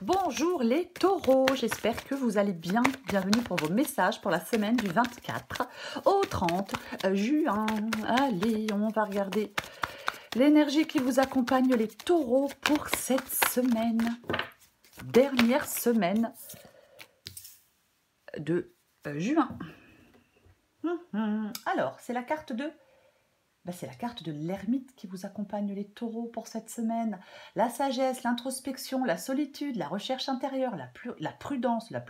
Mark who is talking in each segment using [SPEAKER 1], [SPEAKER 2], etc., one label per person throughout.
[SPEAKER 1] Bonjour les taureaux, j'espère que vous allez bien. Bienvenue pour vos messages pour la semaine du 24 au 30 juin. Allez, on va regarder l'énergie qui vous accompagne les taureaux pour cette semaine. Dernière semaine de juin. Alors, c'est la carte de... c'est la carte de l'ermite qui vous accompagne les taureaux pour cette semaine. La sagesse, l'introspection, la solitude, la recherche intérieure, la prudence, la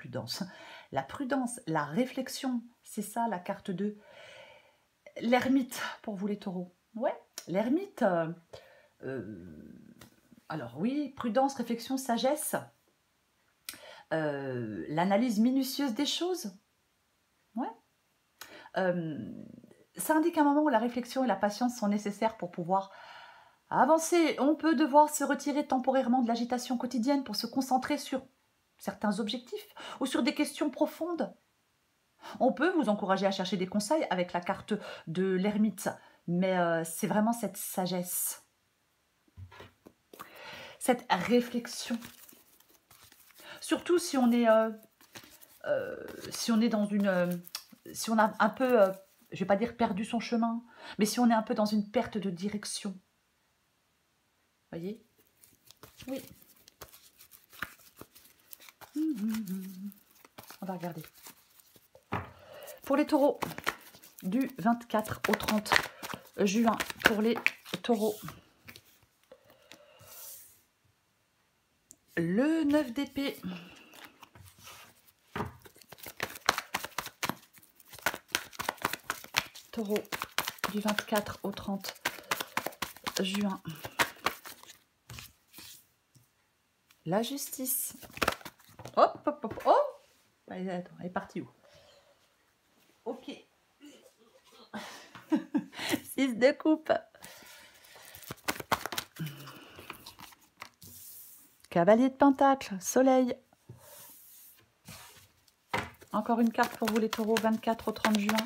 [SPEAKER 1] réflexion. C'est ça la carte de l'ermite pour vous les taureaux. Ouais, l'ermite. Alors oui, prudence, réflexion, sagesse. L'analyse minutieuse des choses. Ouais. Ça indique un moment où la réflexion et la patience sont nécessaires pour pouvoir avancer. On peut devoir se retirer temporairement de l'agitation quotidienne pour se concentrer sur certains objectifs ou sur des questions profondes. On peut vous encourager à chercher des conseils avec la carte de l'ermite, mais c'est vraiment cette sagesse, cette réflexion. Surtout si on est, dans une... si on a un peu... je ne vais pas dire perdu son chemin, mais si on est un peu dans une perte de direction. Voyez? Oui. On va regarder. Pour les taureaux, du 24 au 30 juin, pour les taureaux. Le 9 d'épée. Taureau, du 24 au 30 juin. La justice. Hop, hop, hop, oh! Allez, attends, elle est partie où? Ok. 6 de coupe. Cavalier de pentacle, soleil. Encore une carte pour vous les taureaux, 24 au 30 juin.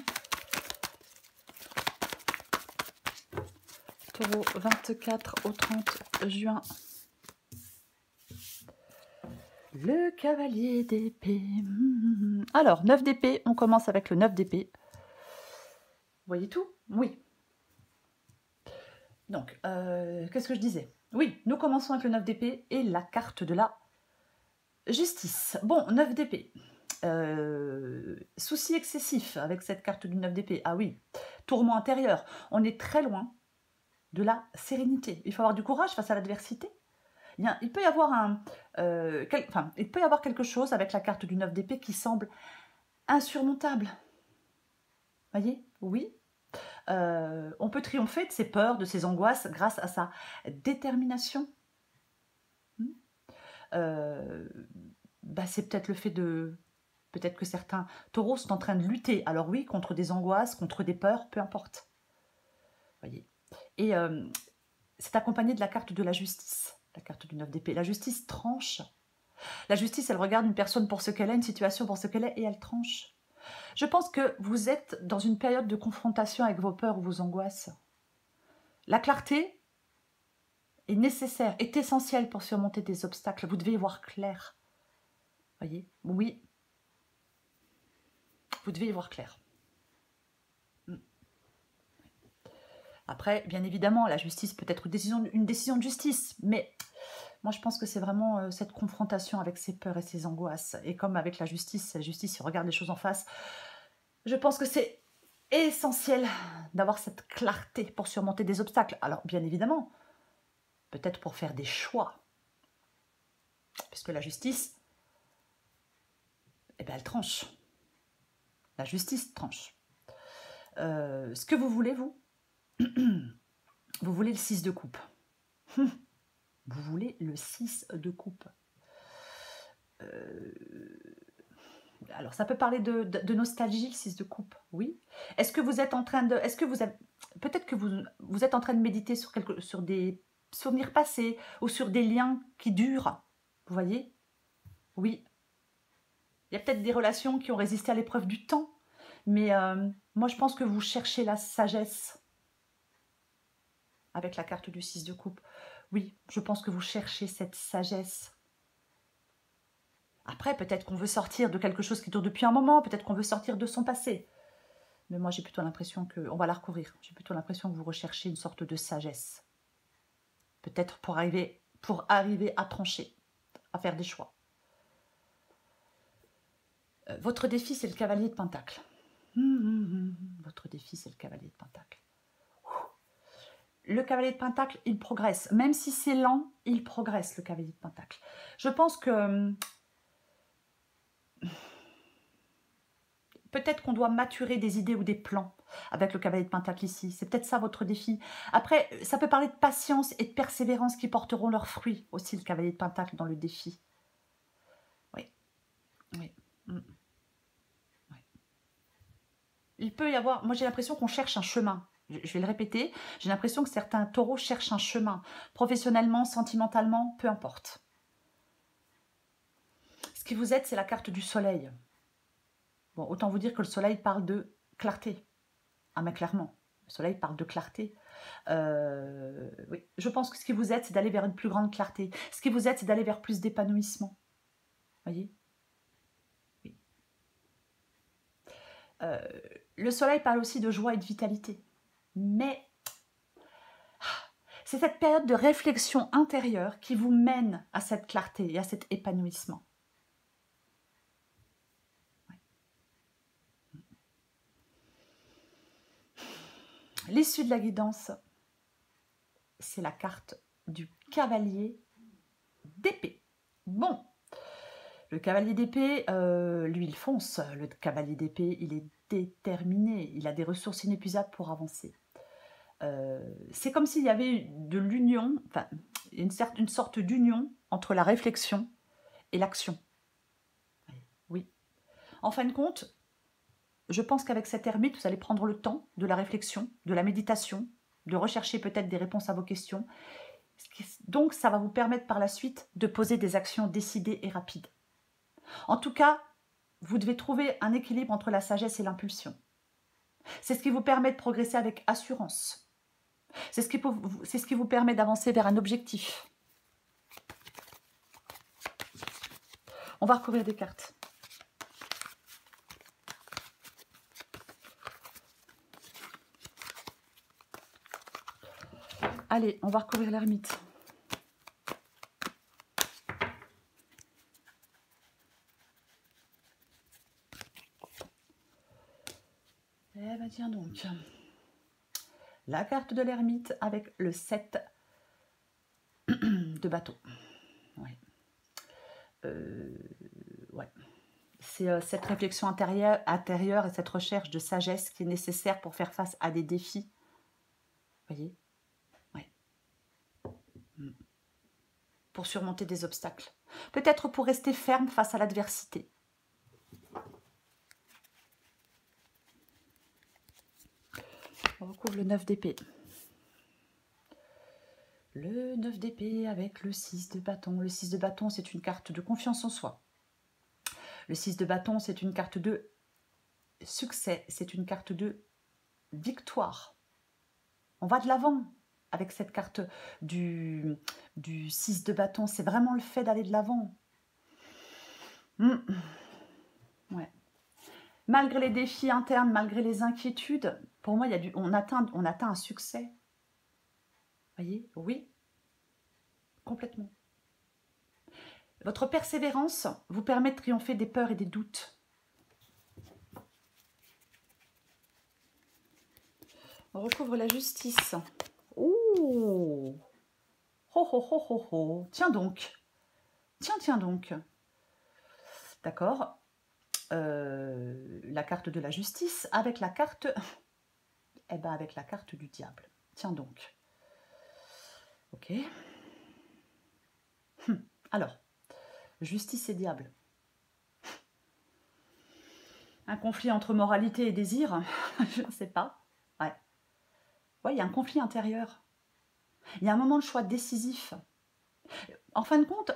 [SPEAKER 1] Taureau, 24 au 30 juin. Le cavalier d'épée. Alors, 9 d'épée, on commence avec le 9 d'épée. Vous voyez tout? Oui. Donc, qu'est-ce que je disais? Oui, nous commençons avec le 9 d'épée et la carte de la justice. Bon, 9 d'épée. Souci excessif avec cette carte du 9 d'épée. Ah oui, tourment intérieur. On est très loin de la sérénité. Il faut avoir du courage face à l'adversité. Il peut y avoir il peut y avoir quelque chose avec la carte du 9 d'épée qui semble insurmontable. Voyez? Oui. On peut triompher de ses peurs, de ses angoisses grâce à sa détermination. C'est peut-être le fait de... Peut-être que certains taureaux sont en train de lutter. Alors oui, contre des angoisses, contre des peurs, peu importe. Voyez. Et c'est accompagné de la carte de la justice, la carte du 9 d'épée. La justice tranche. La justice, elle regarde une personne pour ce qu'elle est, une situation pour ce qu'elle est, et elle tranche. Je pense que vous êtes dans une période de confrontation avec vos peurs ou vos angoisses. La clarté est nécessaire, est essentielle pour surmonter des obstacles. Vous devez y voir clair. Voyez? Oui. Vous devez y voir clair. Après, bien évidemment, la justice peut être une décision de justice, mais moi je pense que c'est vraiment cette confrontation avec ses peurs et ses angoisses. Et comme avec la justice il regarde les choses en face, je pense que c'est essentiel d'avoir cette clarté pour surmonter des obstacles. Alors, bien évidemment, peut-être pour faire des choix, puisque la justice, elle tranche. La justice tranche. Ce que vous voulez, vous, vous voulez le 6 de coupe. Vous voulez le 6 de coupe. Alors, ça peut parler de nostalgie, le 6 de coupe, oui. Est-ce que vous êtes en train de... Peut-être que vous êtes en train de méditer sur des souvenirs passés ou sur des liens qui durent. Vous voyez? Oui. Il y a peut-être des relations qui ont résisté à l'épreuve du temps. Mais moi, je pense que vous cherchez la sagesse avec la carte du 6 de coupe. Oui, je pense que vous cherchez cette sagesse. Après, peut-être qu'on veut sortir de quelque chose qui dure depuis un moment, peut-être qu'on veut sortir de son passé. Mais moi, j'ai plutôt l'impression que... On va la recourir. J'ai plutôt l'impression que vous recherchez une sorte de sagesse. Peut-être pour arriver à trancher, à faire des choix. Votre défi, c'est le cavalier de Pentacle. Votre défi, c'est le cavalier de Pentacle. Le cavalier de Pentacle, il progresse. Même si c'est lent, il progresse, le cavalier de Pentacle. Je pense que... peut-être qu'on doit maturer des idées ou des plans avec le cavalier de Pentacle ici. C'est peut-être ça votre défi. Après, ça peut parler de patience et de persévérance qui porteront leurs fruits aussi, le cavalier de Pentacle dans le défi. Oui. Oui. Oui. Il peut y avoir... Moi, j'ai l'impression qu'on cherche un chemin. Je vais le répéter. J'ai l'impression que certains taureaux cherchent un chemin. Professionnellement, sentimentalement, peu importe. Ce qui vous aide, c'est la carte du soleil. Bon, autant vous dire que le soleil parle de clarté. Ah, mais clairement, le soleil parle de clarté. Oui. Je pense que ce qui vous aide, c'est d'aller vers une plus grande clarté. Ce qui vous aide, c'est d'aller vers plus d'épanouissement. Voyez? Oui. Le soleil parle aussi de joie et de vitalité. Mais c'est cette période de réflexion intérieure qui vous mène à cette clarté et à cet épanouissement. L'issue de la guidance, c'est la carte du cavalier d'épée. Bon, le cavalier d'épée, lui, il fonce. Le cavalier d'épée, il est déterminé. Il a des ressources inépuisables pour avancer. C'est comme s'il y avait de l'union, enfin, une sorte d'union entre la réflexion et l'action. Oui. En fin de compte, je pense qu'avec cette ermite, vous allez prendre le temps de la réflexion, de la méditation, de rechercher peut-être des réponses à vos questions. Donc, ça va vous permettre par la suite de poser des actions décidées et rapides. En tout cas, vous devez trouver un équilibre entre la sagesse et l'impulsion. C'est ce qui vous permet de progresser avec assurance. C'est ce qui vous permet d'avancer vers un objectif. On va recouvrir des cartes. Allez, on va recouvrir l'ermite. Eh bien, tiens donc. La carte de l'ermite avec le 7 de bateau. Ouais. Ouais. C'est cette réflexion intérieure et cette recherche de sagesse qui est nécessaire pour faire face à des défis. Vous voyez? Ouais. Pour surmonter des obstacles. Peut-être pour rester ferme face à l'adversité. On recouvre le 9 d'épée. Le 9 d'épée avec le 6 de bâton. Le 6 de bâton, c'est une carte de confiance en soi. Le 6 de bâton, c'est une carte de succès. C'est une carte de victoire. On va de l'avant avec cette carte du 6 de bâton. C'est vraiment le fait d'aller de l'avant. Ouais. Malgré les défis internes, malgré les inquiétudes, pour moi, on atteint un succès. Voyez? Oui, complètement. Votre persévérance vous permet de triompher des peurs et des doutes. On recouvre la justice. Oh! Ho, ho, ho, ho, ho. Tiens donc. Tiens donc. D'accord. La carte de la justice avec la carte... Eh ben, avec la carte du diable. Tiens donc. Ok. Alors, justice et diable. Un conflit entre moralité et désir. Je ne sais pas. Ouais. Ouais, il y a un conflit intérieur. Il y a un moment de choix décisif. En fin de compte,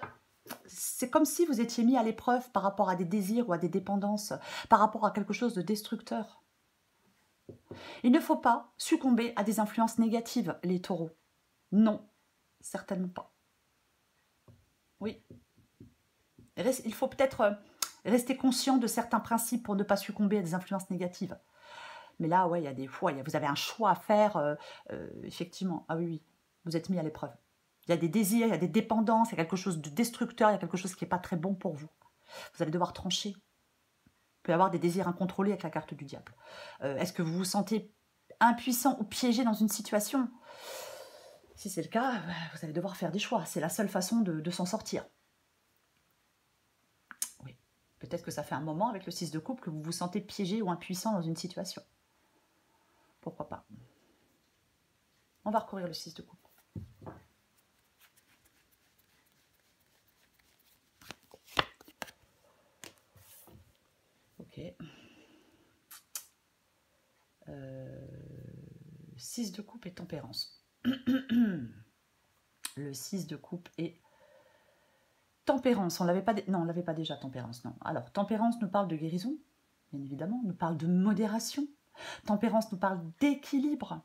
[SPEAKER 1] c'est comme si vous étiez mis à l'épreuve par rapport à des désirs ou à des dépendances, par rapport à quelque chose de destructeur. Il ne faut pas succomber à des influences négatives, les taureaux. Non, certainement pas. Oui. Il faut peut-être rester conscient de certains principes pour ne pas succomber à des influences négatives. Mais là, ouais, il y a des fois, vous avez un choix à faire, effectivement. Ah oui, oui, vous êtes mis à l'épreuve. Il y a des désirs, il y a des dépendances, il y a quelque chose de destructeur, il y a quelque chose qui n'est pas très bon pour vous. Vous allez devoir trancher. Il peut y avoir des désirs incontrôlés avec la carte du diable. Est-ce que vous vous sentez impuissant ou piégé dans une situation? Si c'est le cas, vous allez devoir faire des choix. C'est la seule façon de s'en sortir. Oui. Peut-être que ça fait un moment avec le 6 de coupe que vous vous sentez piégé ou impuissant dans une situation. Pourquoi pas? On va recourir le 6 de coupe. Ok. 6 de coupe et tempérance. Le 6 de coupe et tempérance. On l'avait pas, non, on l'avait pas déjà, tempérance, non. Alors, tempérance nous parle de guérison, bien évidemment, nous parle de modération. Tempérance nous parle d'équilibre.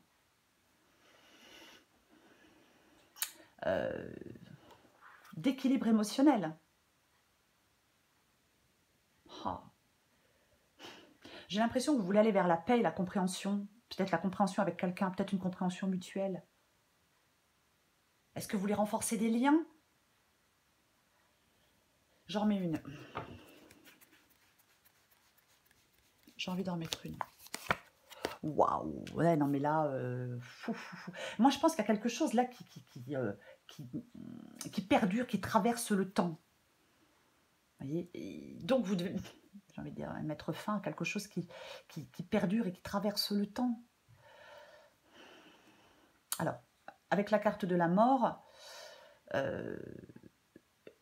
[SPEAKER 1] D'équilibre émotionnel. Oh. J'ai l'impression que vous voulez aller vers la paix et la compréhension. Peut-être la compréhension avec quelqu'un, peut-être une compréhension mutuelle. Est-ce que vous voulez renforcer des liens? J'en remets une. J'ai envie d'en remettre une. Waouh! Ouais, non, mais là, moi, je pense qu'il y a quelque chose là qui perdure, qui traverse le temps. Vous voyez? Et donc, vous devez, j'ai envie de dire, mettre fin à quelque chose qui perdure et qui traverse le temps. Alors, avec la carte de la mort,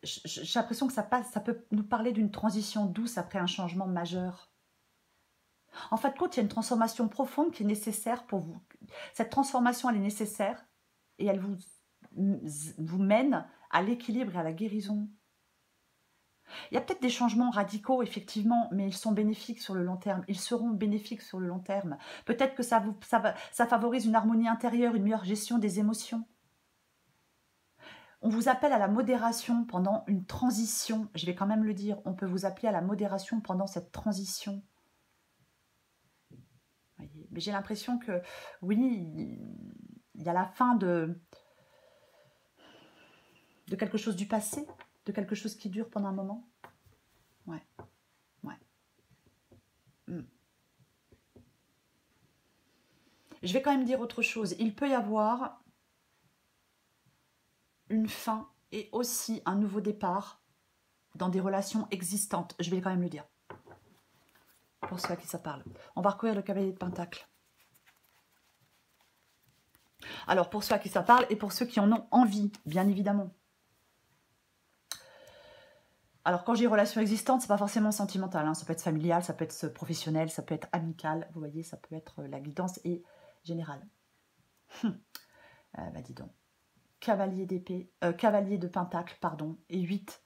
[SPEAKER 1] j'ai l'impression que ça peut nous parler d'une transition douce après un changement majeur. En fin de compte, il y a une transformation profonde qui est nécessaire pour vous. Cette transformation, elle est nécessaire et elle vous mène à l'équilibre et à la guérison. Il y a peut-être des changements radicaux, effectivement, mais ils sont bénéfiques sur le long terme. Ils seront bénéfiques sur le long terme. Peut-être que ça favorise une harmonie intérieure, une meilleure gestion des émotions. On vous appelle à la modération pendant une transition. Je vais quand même le dire, on peut vous appeler à la modération pendant cette transition. Voyez. Mais j'ai l'impression que, oui, il y a la fin de quelque chose du passé, de quelque chose qui dure pendant un moment. Ouais, ouais. Je vais quand même dire autre chose. Il peut y avoir une fin et aussi un nouveau départ dans des relations existantes. Je vais quand même le dire. Pour ceux à qui ça parle. On va recourir le cavalier de Pentacle. Alors, pour ceux à qui ça parle et pour ceux qui en ont envie, bien évidemment. Alors, quand je dis relation existante, c'est pas forcément sentimental. Hein. Ça peut être familial, ça peut être professionnel, ça peut être amical. Vous voyez, ça peut être la guidance et générale. Bah dis donc. Cavalier d'épée, cavalier de Pentacle, pardon, et 8.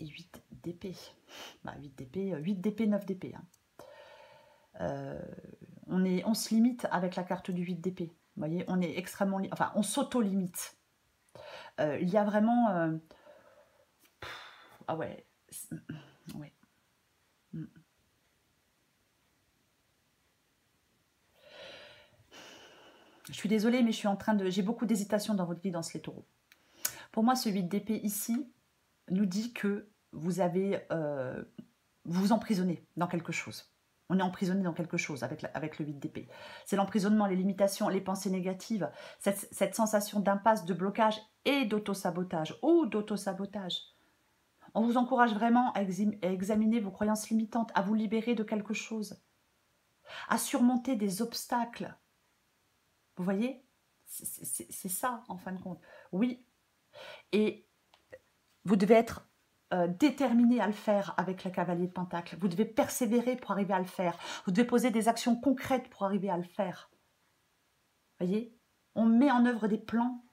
[SPEAKER 1] Et 8 d'épée. Bah, 8 d'épée, 8 d'épée, 9 d'épée. Hein. On se limite avec la carte du 8 d'épée. Vous voyez, on est extrêmement... Enfin, on s'auto-limite. Il y a vraiment... ah ouais. Ouais. Je suis désolée, mais je suis en train de... J'ai beaucoup d'hésitation dans votre guidance, les taureaux. Pour moi, ce 8 d'épée ici nous dit que vous avez... vous vous emprisonnez dans quelque chose. On est emprisonné dans quelque chose avec le 8 d'épée. C'est l'emprisonnement, les limitations, les pensées négatives, cette sensation d'impasse, de blocage et d'auto-sabotage. Ou d'auto-sabotage. On vous encourage vraiment à examiner vos croyances limitantes, à vous libérer de quelque chose, à surmonter des obstacles. Vous voyez? C'est ça, en fin de compte. Oui. Et vous devez être déterminé à le faire avec le cavalier de Pentacle. Vous devez persévérer pour arriver à le faire. Vous devez poser des actions concrètes pour arriver à le faire. Vous voyez? On met en œuvre des plans.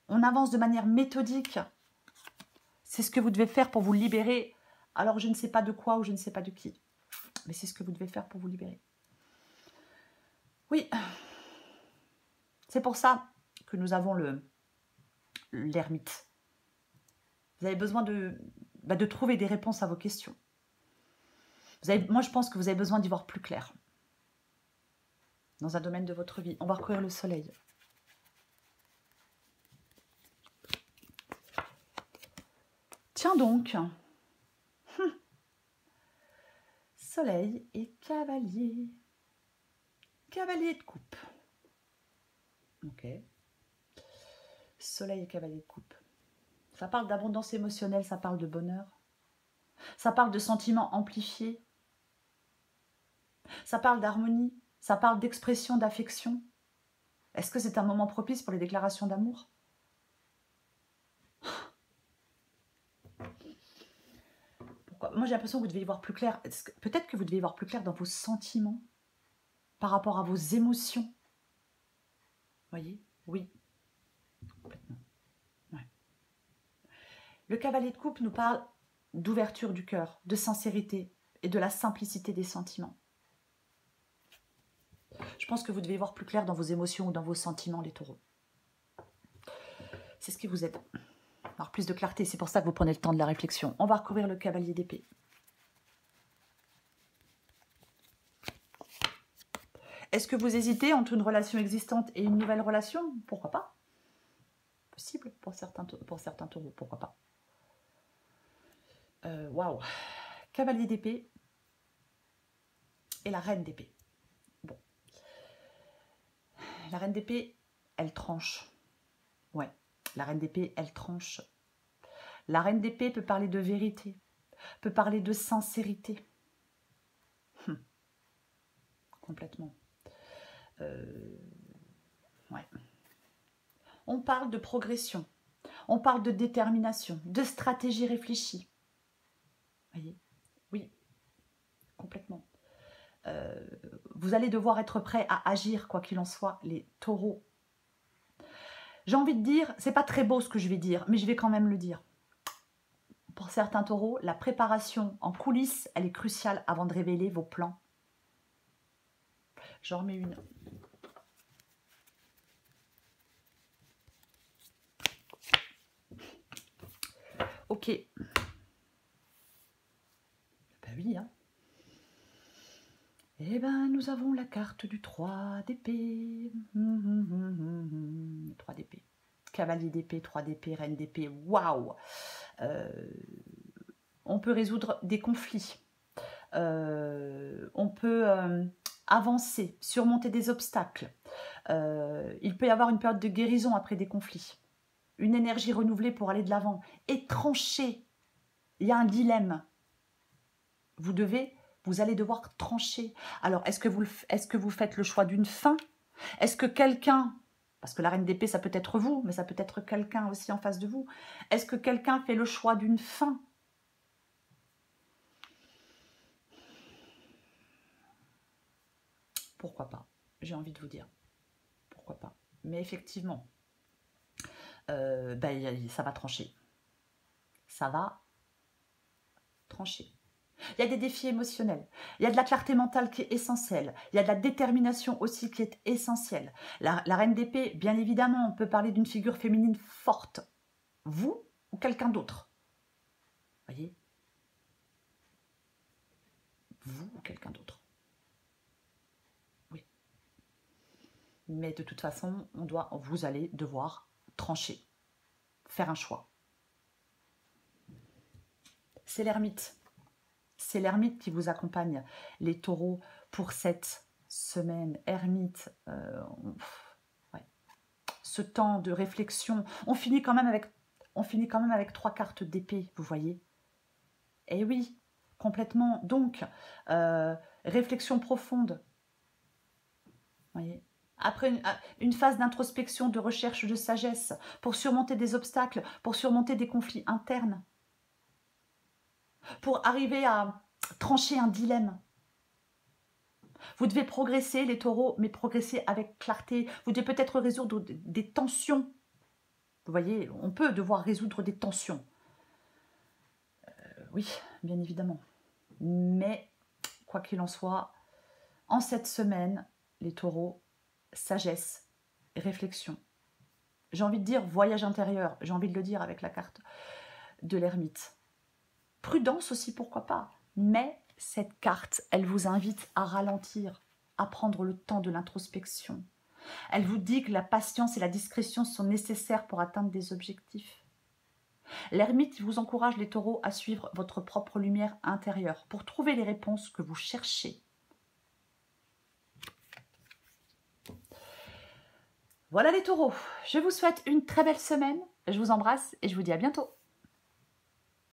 [SPEAKER 1] On avance de manière méthodique. C'est ce que vous devez faire pour vous libérer. Alors, je ne sais pas de quoi ou je ne sais pas de qui. Mais c'est ce que vous devez faire pour vous libérer. Oui. C'est pour ça que nous avons l'ermite. Vous avez besoin de trouver des réponses à vos questions. Moi, je pense que vous avez besoin d'y voir plus clair. Dans un domaine de votre vie. On va recouvrir le soleil. Tiens donc. Soleil et cavalier. Cavalier de coupe. Ok. Soleil et cavalier de coupe. Ça parle d'abondance émotionnelle, ça parle de bonheur. Ça parle de sentiments amplifiés. Ça parle d'harmonie. Ça parle d'expression d'affection. Est-ce que c'est un moment propice pour les déclarations d'amour? Pourquoi? Moi, j'ai l'impression que vous devez y voir plus clair. Peut-être que vous devez y voir plus clair dans vos sentiments par rapport à vos émotions. Voyez? Oui. Complètement. Ouais. Le cavalier de coupe nous parle d'ouverture du cœur, de sincérité et de la simplicité des sentiments. Je pense que vous devez y voir plus clair dans vos émotions ou dans vos sentiments, les taureaux. C'est ce qui vous aide. Alors, plus de clarté, c'est pour ça que vous prenez le temps de la réflexion. On va recouvrir le cavalier d'épée. Est-ce que vous hésitez entre une relation existante et une nouvelle relation? Pourquoi pas? Possible pour certains taureaux, pourquoi pas? Waouh! Cavalier d'épée et la reine d'épée. Bon. La reine d'épée, elle tranche. Ouais, la reine d'épée, elle tranche. La reine d'épée peut parler de vérité, peut parler de sincérité. Complètement. Ouais. On parle de progression, on parle de détermination, de stratégie réfléchie. Voyez? Oui, complètement. Vous allez devoir être prêt à agir, quoi qu'il en soit, les taureaux. J'ai envie de dire, c'est pas très beau ce que je vais dire, mais je vais quand même le dire. Pour certains taureaux, la préparation en coulisses, elle est cruciale avant de révéler vos plans. J'en remets une. Ok. Ben oui, hein. Eh ben, nous avons la carte du 3 d'épée. 3 d'épée. Cavalier d'épée, 3 d'épée, reine d'épée. Waouh! On peut résoudre des conflits. On peut avancer, surmonter des obstacles. Il peut y avoir une période de guérison après des conflits. Une énergie renouvelée pour aller de l'avant. Et trancher. Il y a un dilemme. Vous allez devoir trancher. Alors, est-ce que vous faites le choix d'une fin? Est-ce que quelqu'un, parce que la reine d'épée, ça peut être vous, mais ça peut être quelqu'un aussi en face de vous. Est-ce que quelqu'un fait le choix d'une fin? Pourquoi pas? J'ai envie de vous dire. Pourquoi pas? Mais effectivement, ça va trancher. Ça va trancher. Il y a des défis émotionnels, il y a de la clarté mentale qui est essentielle, il y a de la détermination aussi qui est essentielle. La reine d'épée, bien évidemment, on peut parler d'une figure féminine forte. Vous ou quelqu'un d'autre. Voyez? Vous ou quelqu'un d'autre. Oui. Mais de toute façon, vous allez devoir trancher, faire un choix. C'est l'ermite. C'est l'ermite qui vous accompagne, les taureaux, pour cette semaine. Ermite, ouais. Ce temps de réflexion. On finit quand même avec 3 cartes d'épée, vous voyez. Eh oui, complètement. Donc, réflexion profonde. Vous voyez. Après une phase d'introspection, de recherche de sagesse, pour surmonter des obstacles, pour surmonter des conflits internes. Pour arriver à trancher un dilemme. Vous devez progresser, les taureaux, mais progresser avec clarté. Vous devez peut-être résoudre des tensions. Vous voyez, on peut devoir résoudre des tensions. Oui, bien évidemment. Mais, quoi qu'il en soit, en cette semaine, les taureaux, sagesse, réflexion. J'ai envie de dire voyage intérieur, j'ai envie de le dire avec la carte. de l'ermite. Prudence aussi, pourquoi pas. Mais cette carte, elle vous invite à ralentir, à prendre le temps de l'introspection. Elle vous dit que la patience et la discrétion sont nécessaires pour atteindre des objectifs. L'ermite vous encourage, les taureaux, à suivre votre propre lumière intérieure pour trouver les réponses que vous cherchez. Voilà les taureaux, je vous souhaite une très belle semaine, je vous embrasse et je vous dis à bientôt.